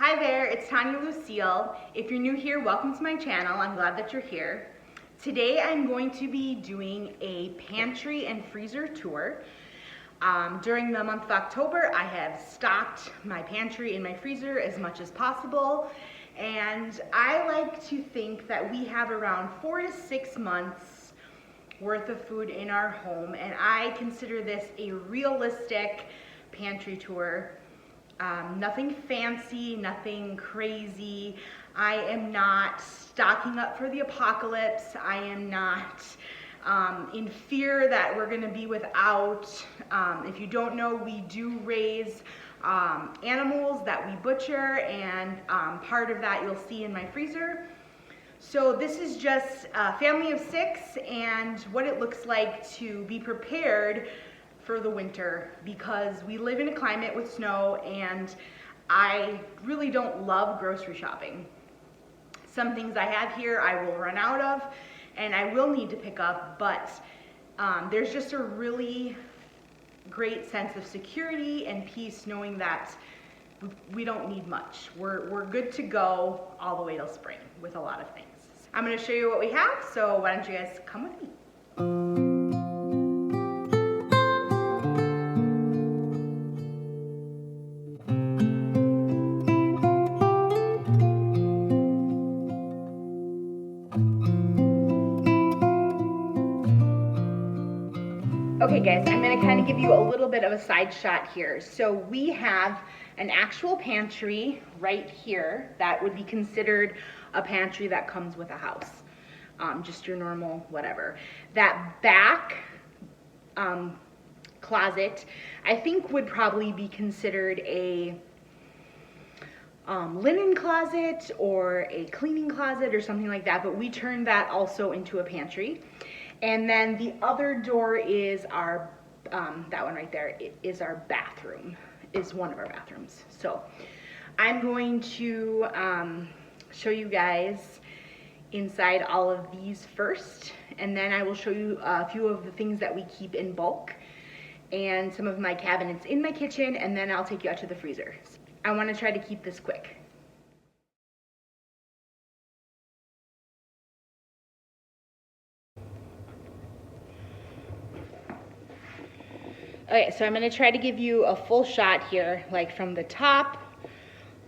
Hi there, it's Tanya Lucille. If you're new here, welcome to my channel. I'm glad that you're here. Today I'm going to be doing a pantry and freezer tour. During the month of October, I have stocked my pantry and my freezer as much as possible. And I like to think that we have around 4 to 6 months worth of food in our home. And I consider this a realistic pantry tour. Nothing fancy, nothing crazy. I am not stocking up for the apocalypse. I am not in fear that we're gonna be without. If you don't know, we do raise animals that we butcher, and part of that you'll see in my freezer. So this is just a family of 6 and what it looks like to be prepared for the winter, because we live in a climate with snow and I really don't love grocery shopping. Some things I have here I will run out of and I will need to pick up, but there's just a really great sense of security and peace knowing that we don't need much. We're good to go all the way till spring with a lot of things. I'm going to show you what we have, so why don't you guys come with me. Okay guys, I'm going to kind of give you a little bit of a side shot here. So we have an actual pantry right here that would be considered a pantry that comes with a house. Just your normal whatever. That back closet I think would probably be considered a linen closet or a cleaning closet or something like that, but we turned that also into a pantry. And then the other door is our, that one right there, is our bathroom, is one of our bathrooms. So I'm going to show you guys inside all of these first, and then I will show you a few of the things that we keep in bulk and some of my cabinets in my kitchen, and then I'll take you out to the freezer. I want to try to keep this quick. Okay, so I'm going to try to give you a full shot here, like from the top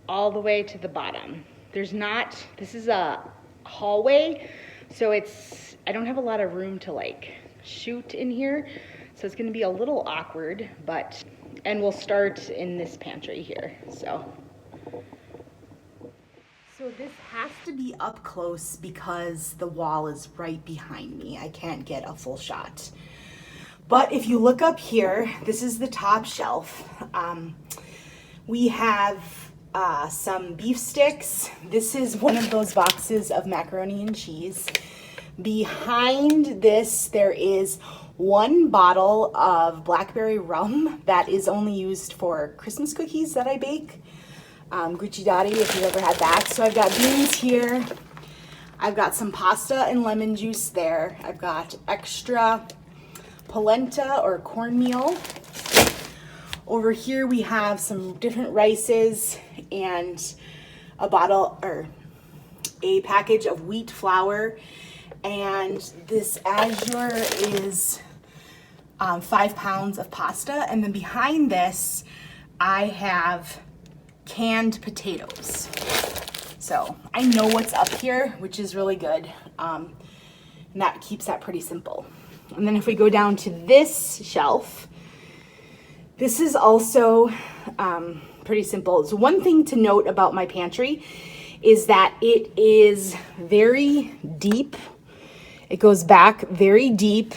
all the way to the bottom. There's not, this is a hallway, so I don't have a lot of room to like shoot in here, so it's going to be a little awkward, but, and we'll start in this pantry here, so this has to be up close because the wall is right behind me. I can't get a full shot. But if you look up here, this is the top shelf. We have some beef sticks. This is one of those boxes of macaroni and cheese. Behind this, there is one bottle of blackberry rum that is only used for Christmas cookies that I bake. Gucci Dotti, if you've ever had that. So I've got beans here. I've got some pasta and lemon juice there. I've got extra polenta or cornmeal. Over here we have some different rices and a bottle or a package of wheat flour, and this azure is 5 pounds of pasta, and then behind this I have canned potatoes. So I know what's up here, which is really good, and that keeps that pretty simple. And then if we go down to this shelf, this is also pretty simple. So one thing to note about my pantry is that it is very deep. It goes back very deep.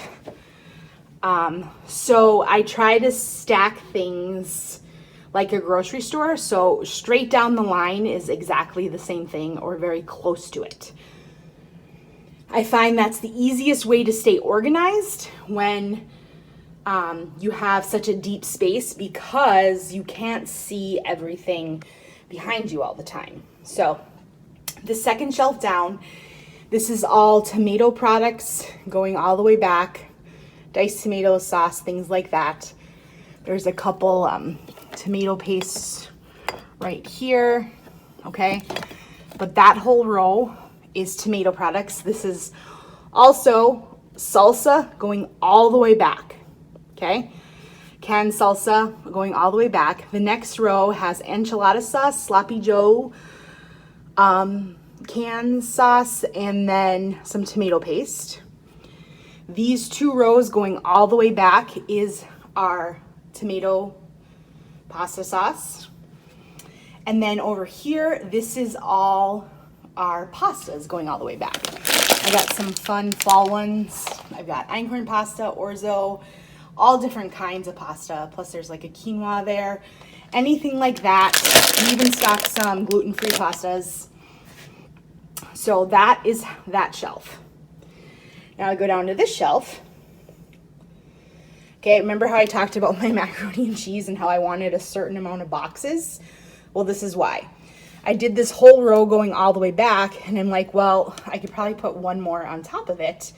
So I try to stack things like a grocery store. So straight down the line is exactly the same thing or very close to it. I find that's the easiest way to stay organized when you have such a deep space, because you can't see everything behind you all the time. So the second shelf down, this is all tomato products going all the way back, diced tomatoes, sauce, things like that. There's a couple tomato pastes right here. okay? But that whole row is tomato products. This is also salsa going all the way back, okay? Canned salsa going all the way back. The next row has enchilada sauce, sloppy joe, canned sauce, and then some tomato paste. These two rows going all the way back is our tomato pasta sauce. And then over here, this is all our pastas going all the way back. I got some fun fall ones. I've got einkorn pasta, orzo, all different kinds of pasta. Plus there's like a quinoa there, anything like that. We even stocked some gluten-free pastas. So that is that shelf. Now I go down to this shelf. Okay, remember how I talked about my macaroni and cheese and how I wanted a certain amount of boxes? Well, this is why. I did this whole row going all the way back, and I'm like, well, I could probably put one more on top of it.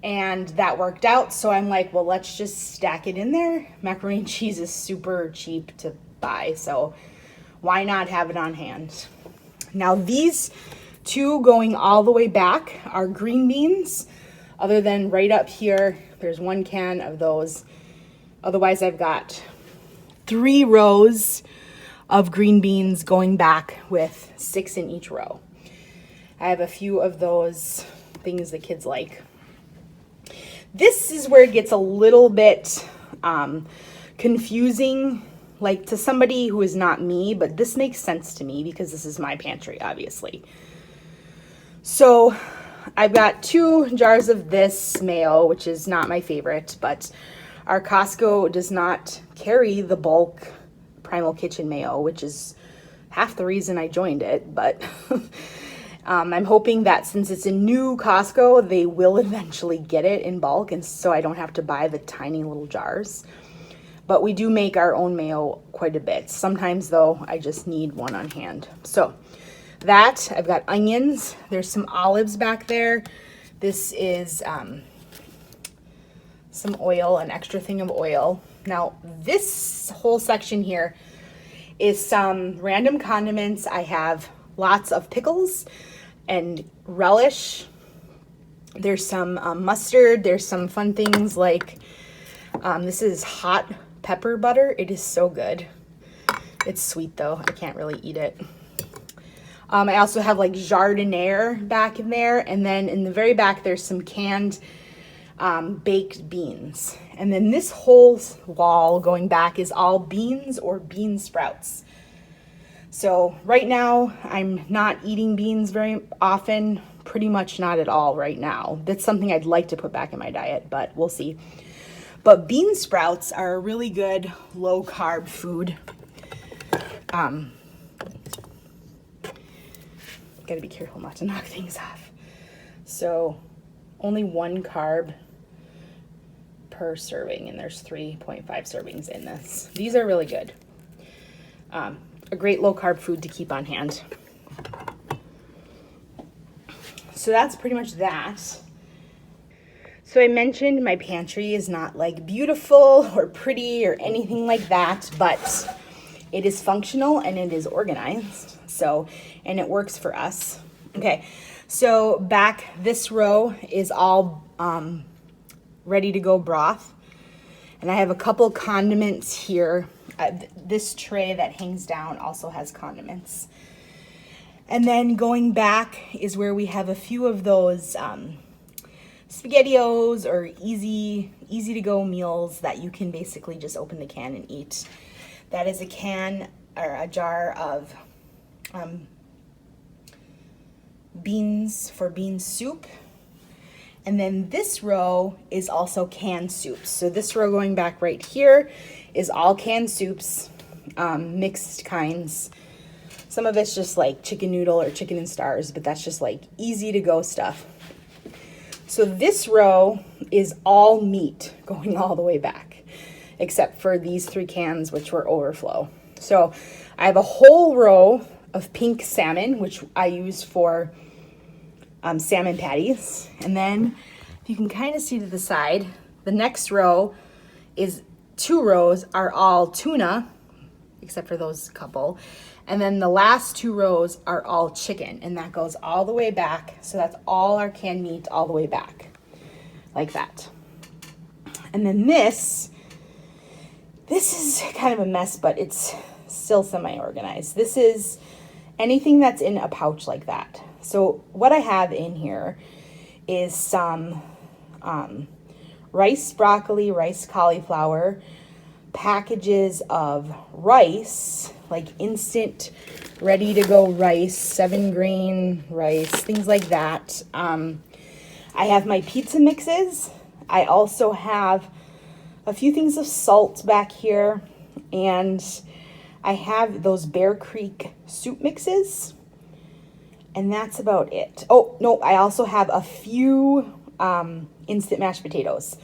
And that worked out, so I'm like, well, let's just stack it in there. Macaroni and cheese is super cheap to buy, so why not have it on hand? Now these two going all the way back are green beans. Other than right up here, there's one can of those. Otherwise, I've got 3 rows of green beans going back with 6 in each row. I have a few of those things the kids like. This is where it gets a little bit confusing, like to somebody who is not me, but this makes sense to me because this is my pantry, obviously. So I've got 2 jars of this mayo, which is not my favorite, but our Costco does not carry the bulk Primal Kitchen mayo, which is half the reason I joined it, but I'm hoping that since it's a new Costco, they will eventually get it in bulk, and so I don't have to buy the tiny little jars. But we do make our own mayo quite a bit. Sometimes, though, I just need one on hand. So that, I've got onions. There's some olives back there. This is some oil, an extra thing of oil. Now, this whole section here is some random condiments. I have lots of pickles and relish. There's some mustard. There's some fun things like this is hot pepper butter. It is so good. It's sweet though. I can't really eat it. I also have like jardiniere back in there. And then in the very back, there's some canned baked beans. And then this whole wall going back is all beans or bean sprouts. So right now, I'm not eating beans very often, pretty much not at all right now. That's something I'd like to put back in my diet, but we'll see. But bean sprouts are a really good low carb food. Gotta be careful not to knock things off. So only 1 carb per serving, and there's 3.5 servings in this. These are really good. A great low carb food to keep on hand. So that's pretty much that. So I mentioned my pantry is not like beautiful or pretty or anything like that, but it is functional and it is organized. So, and it works for us. Okay, so back this row is all ready to go broth. And I have a couple condiments here. This tray that hangs down also has condiments. And then going back is where we have a few of those SpaghettiOs or easy to go meals that you can basically just open the can and eat. That is a can or a jar of beans for bean soup. And then this row is also canned soups. So this row going back right here is all canned soups, mixed kinds. Some of it's just like chicken noodle or chicken and stars, but that's just like easy to go stuff. So this row is all meat going all the way back, except for these 3 cans, which were overflow. So I have a whole row of pink salmon, which I use for salmon patties. And then you can kind of see to the side, the next row is 2 rows are all tuna, except for those couple. And then the last 2 rows are all chicken, and that goes all the way back. So that's all our canned meat all the way back, like that. And then this is kind of a mess, but it's still semi-organized. This is anything that's in a pouch like that. So what I have in here is some rice broccoli, rice cauliflower, packages of rice, like instant ready to go rice, 7-grain rice, things like that. I have my pizza mixes. I also have a few things of salt back here, and I have those Bear Creek soup mixes, and that's about it. Oh no, I also have a few instant mashed potatoes,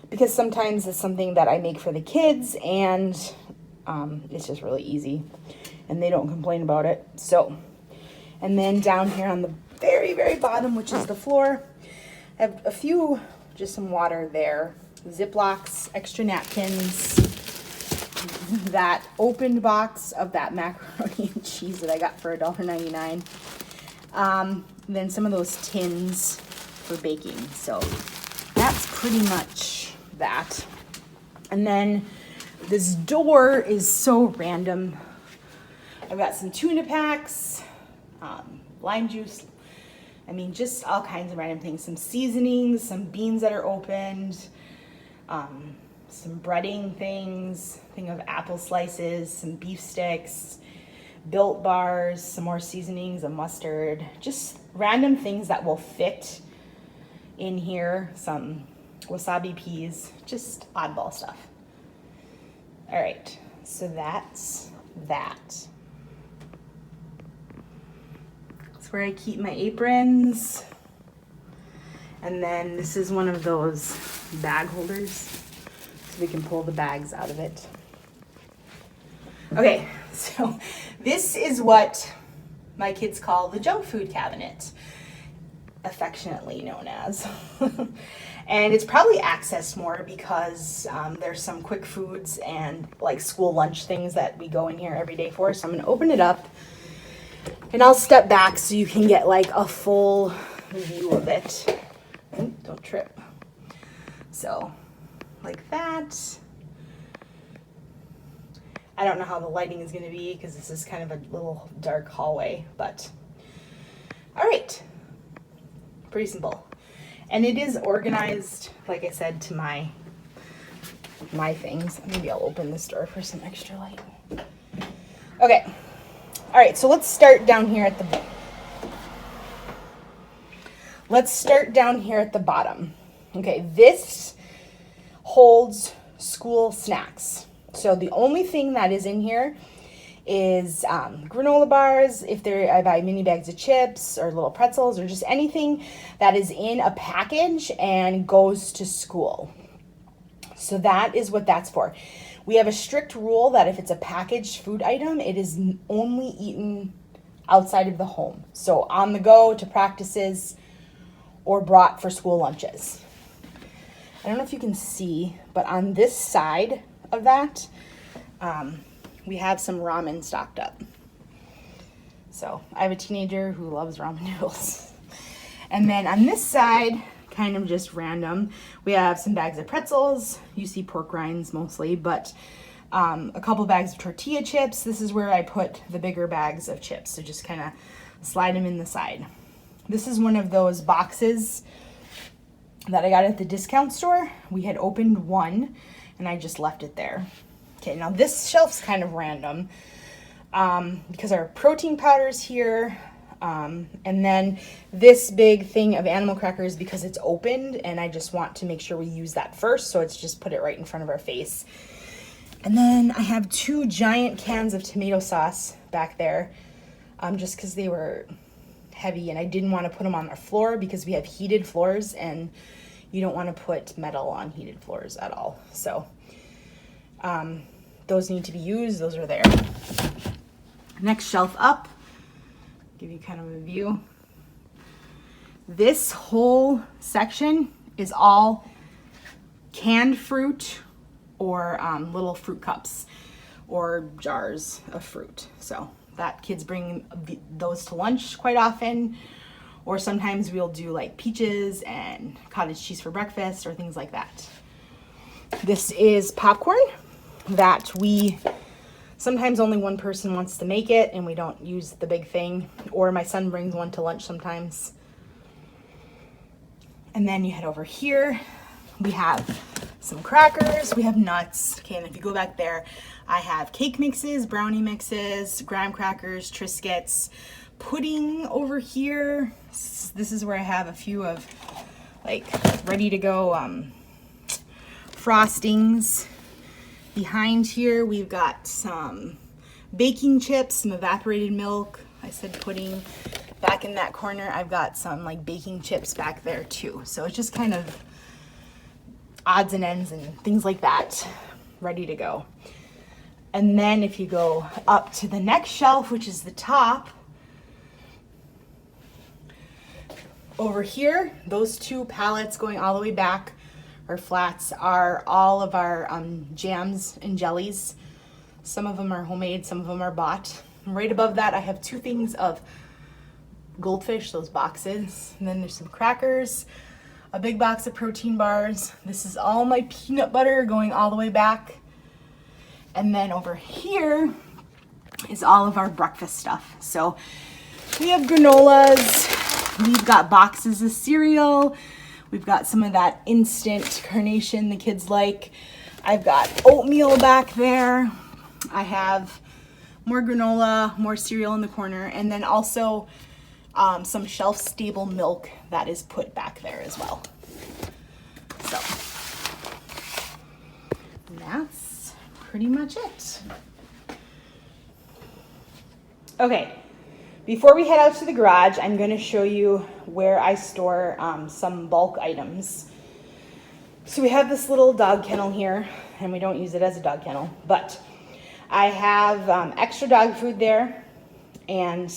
because sometimes it's something that I make for the kids, and it's just really easy and they don't complain about it. So, and then down here on the very, very bottom, which is the floor, I have a few, just some water there, Ziplocs, extra napkins, that opened box of that macaroni and cheese that I got for $1.99. Then some of those tins for baking. So that's pretty much that. And then this door is so random. I've got some tuna packs, lime juice, I mean, just all kinds of random things. Some seasonings, some beans that are opened, some breading things, thing of apple slices, some beef sticks, Built bars, some more seasonings, a mustard, just random things that will fit in here, some wasabi peas, just oddball stuff. All right, so that's that. That's where I keep my aprons. And then this is one of those bag holders, so we can pull the bags out of it. Okay, so this is what my kids call the junk food cabinet, affectionately known as. And it's probably accessed more because there's some quick foods and like school lunch things that we go in here every day for. So I'm gonna open it up and I'll step back so you can get like a full view of it. Ooh, don't trip. So like that. I don't know how the lighting is gonna be because this is kind of a little dark hallway, but all right, pretty simple. And it is organized, like I said, to my things. Maybe I'll open this door for some extra light. Okay. All right, so let's start down here at the bottom. Okay, this holds school snacks. So the only thing that is in here is granola bars, if I buy mini bags of chips or little pretzels or just anything that is in a package and goes to school. So that is what that's for. We have a strict rule that if it's a packaged food item, it is only eaten outside of the home. So on the go to practices or brought for school lunches. I don't know if you can see, but on this side of that, we have some ramen stocked up. So I have a teenager who loves ramen noodles. And then on this side, kind of just random, we have some bags of pretzels. You see pork rinds mostly, but a couple bags of tortilla chips. This is where I put the bigger bags of chips. So just kind of slide them in the side. This is one of those boxes that I got at the discount store. We had opened one and I just left it there. Okay, now this shelf's kind of random because our protein powder's here, and then this big thing of animal crackers because it's opened and I just want to make sure we use that first, so it's just put it right in front of our face. And then I have 2 giant cans of tomato sauce back there just because they were heavy and I didn't want to put them on our floor because we have heated floors and you don't want to put metal on heated floors at all. So those need to be used. Those are there. Next shelf up, give you kind of a view. This whole section is all canned fruit or little fruit cups or jars of fruit. So that kids bring those to lunch quite often. Or sometimes we'll do like peaches and cottage cheese for breakfast or things like that. This is popcorn that sometimes only one person wants to make it and we don't use the big thing. Or my son brings one to lunch sometimes. And then you head over here, we have some crackers, we have nuts. Okay, and if you go back there, I have cake mixes, brownie mixes, graham crackers, Triscuits, pudding over here. This is where I have a few of like ready to go frostings. Behind here, we've got some baking chips, some evaporated milk. I said pudding. Back in that corner, I've got some like baking chips back there too. So it's just kind of odds and ends and things like that ready to go. And then if you go up to the next shelf, which is the top, over here, those two pallets going all the way back, or flats, are all of our jams and jellies. Some of them are homemade, some of them are bought. And right above that, I have two things of Goldfish, those boxes. And then there's some crackers, a big box of protein bars. This is all my peanut butter going all the way back. And then over here is all of our breakfast stuff. So we have granolas, we've got boxes of cereal, we've got some of that instant carnation the kids like. I've got oatmeal back there. I have more granola, more cereal in the corner, and then also some shelf-stable milk that is put back there as well. So that's pretty much it. Okay, before we head out to the garage, I'm going to show you where I store some bulk items. So we have this little dog kennel here, and we don't use it as a dog kennel, but I have extra dog food there and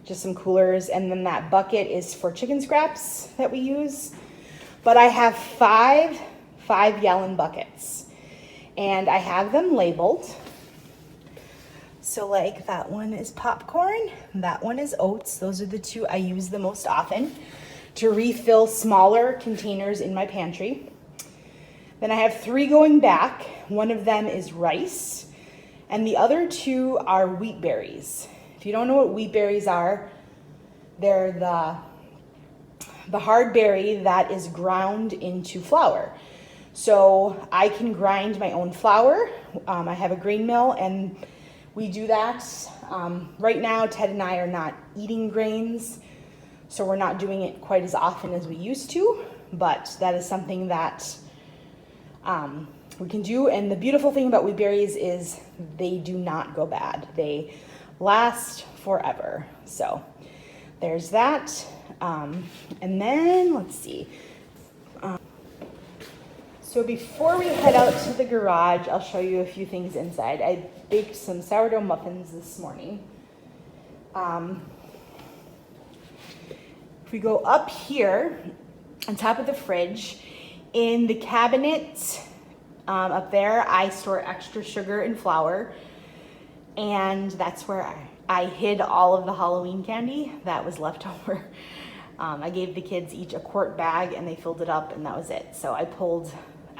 just some coolers, and then that bucket is for chicken scraps that we use. But I have five gallon buckets, and I have them labeled. So like that one is popcorn, that one is oats. Those are the two I use the most often to refill smaller containers in my pantry. Then I have 3 going back. One of them is rice, and the other 2 are wheat berries. If you don't know what wheat berries are, they're the hard berry that is ground into flour. So I can grind my own flour. I have a grain mill, and we do that. Right now, Ted and I are not eating grains, so we're not doing it quite as often as we used to, but that is something that we can do. And the beautiful thing about wheat berries is they do not go bad. They last forever. So there's that. And then let's see. So before we head out to the garage, I'll show you a few things inside. I baked some sourdough muffins this morning. If we go up here on top of the fridge, in the cabinet up there, I store extra sugar and flour. And that's where I hid all of the Halloween candy that was left over. I gave the kids each a quart bag and they filled it up, and that was it. So I pulled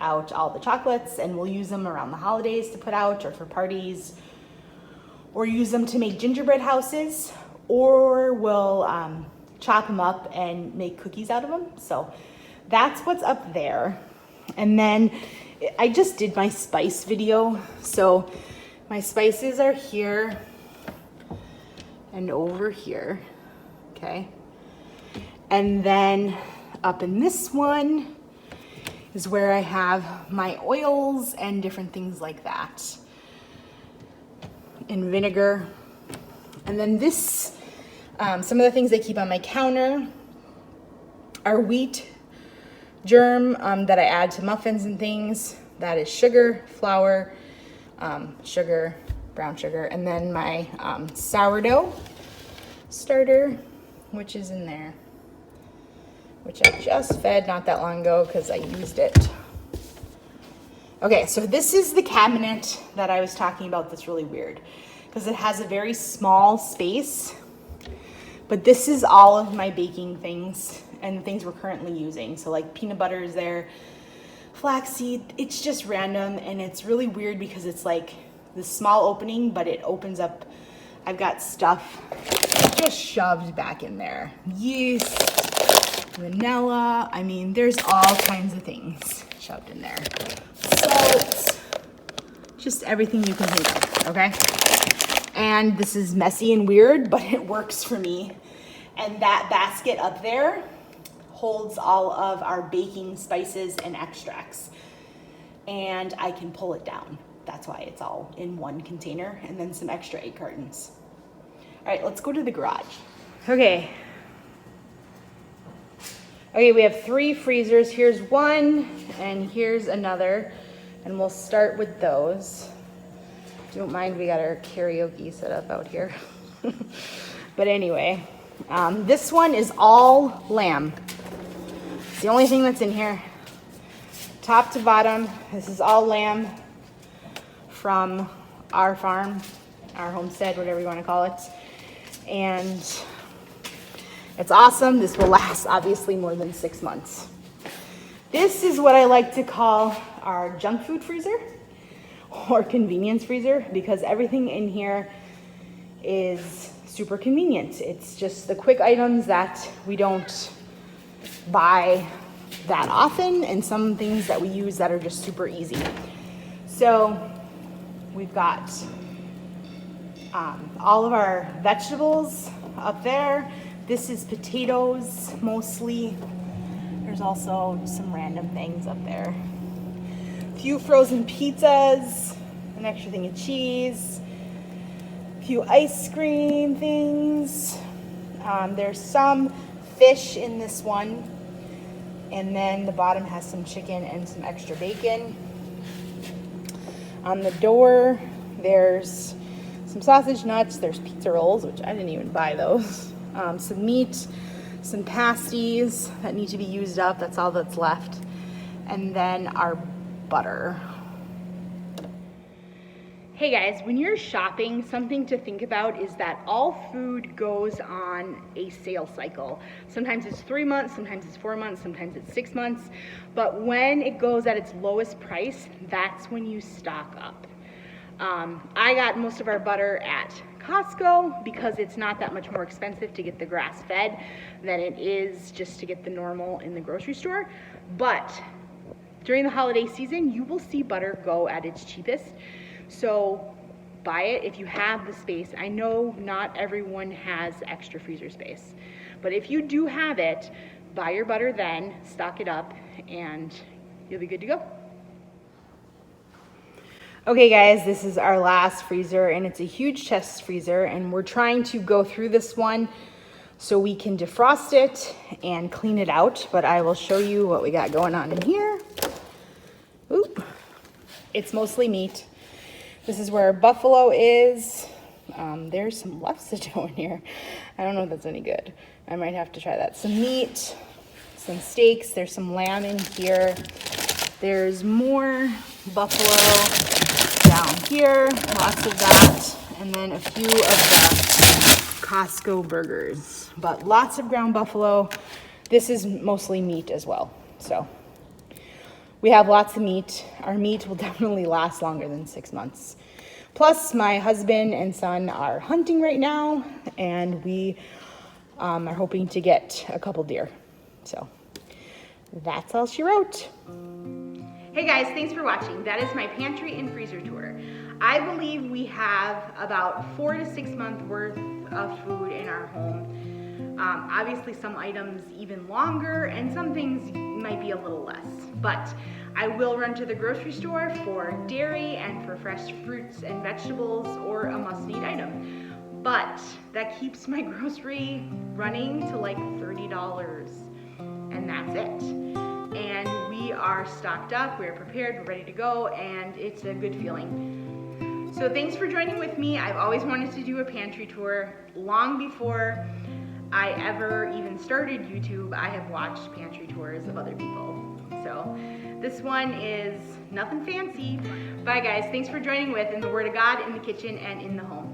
out all the chocolates, and we'll use them around the holidays to put out, or for parties, or use them to make gingerbread houses, or we'll chop them up and make cookies out of them. So that's what's up there. And then I just did my spice video. So my spices are here and over here, okay? And then up in this one is where I have my oils and different things like that, and vinegar. And then this, some of the things I keep on my counter are wheat germ that I add to muffins and things. That is sugar, flour, sugar, brown sugar, and then my sourdough starter, which is in there, which I just fed not that long ago because I used it. Okay, so this is the cabinet that I was talking about that's really weird. because it has a very small space. But this is all of my baking things and the things we're currently using. So like peanut butter is there, flaxseed, it's just random, and it's really weird because it's like this small opening, but it opens up. I've got stuff just shoved back in there. Yeast, vanilla, I mean, there's all kinds of things shoved in there. Salt, just everything you can think of, okay? And this is messy and weird, but it works for me. And that basket up there holds all of our baking spices and extracts. And I can pull it down. That's why it's all in one container, and then some extra egg cartons. All right, let's go to the garage. Okay, we have 3 freezers. Here's one, and here's another. And we'll start with those. Don't mind, we got our karaoke set up out here. But anyway, this one is all lamb. It's the only thing that's in here. Top to bottom, this is all lamb from our farm, our homestead, whatever you want to call it. And it's awesome. This will last obviously more than 6 months. This is what I like to call our junk food freezer or convenience freezer, because everything in here is super convenient. It's just the quick items that we don't buy that often, and some things that we use that are just super easy. So we've got all of our vegetables up there. This is potatoes mostly. There's also some random things up there. A few frozen pizzas, an extra thing of cheese, a few ice cream things. There's some fish in this one. And then the bottom has some chicken and some extra bacon. On the door, there's some sausage nuts. There's pizza rolls, which I didn't even buy those. Some meat, some pasties that need to be used up. That's all that's left. And then our butter. Hey guys, when you're shopping, something to think about is that all food goes on a sale cycle. Sometimes it's 3 months, sometimes it's 4 months, sometimes it's 6 months. But when it goes at its lowest price, that's when you stock up. I got most of our butter at Costco because it's not that much more expensive to get the grass-fed than it is just to get the normal in the grocery store. But during the holiday season, you will see butter go at its cheapest. So buy it if you have the space. I know not everyone has extra freezer space, but if you do have it, buy your butter then, stock it up, and you'll be good to go. Okay guys, this is our last freezer, and it's a huge chest freezer, and we're trying to go through this one so we can defrost it and clean it out, but I will show you what we got going on in here. Oop. It's mostly meat. This is where our buffalo is. There's some lefts-to-do in here. I don't know if that's any good. I might have to try that. Some meat, some steaks. There's some lamb in here. There's more buffalo down here, lots of that, and then a few of the Costco burgers, but lots of ground buffalo. This is mostly meat as well, so we have lots of meat. Our meat will definitely last longer than 6 months. Plus, my husband and son are hunting right now, and we are hoping to get a couple deer. So that's all she wrote. Hey guys, thanks for watching. That is my pantry and freezer tour. I believe we have about 4 to 6 months worth of food in our home. Obviously some items even longer, and some things might be a little less. But I will run to the grocery store for dairy and for fresh fruits and vegetables or a must-need item. But that keeps my grocery running to like $30, and that's it. And we are stocked up, we're prepared, we're ready to go, and it's a good feeling. So thanks for joining with me. I've always wanted to do a pantry tour. Long before I ever even started YouTube, I have watched pantry tours of other people. So this one is nothing fancy. Bye guys, thanks for joining with In the Word of God, in the kitchen, and in the home.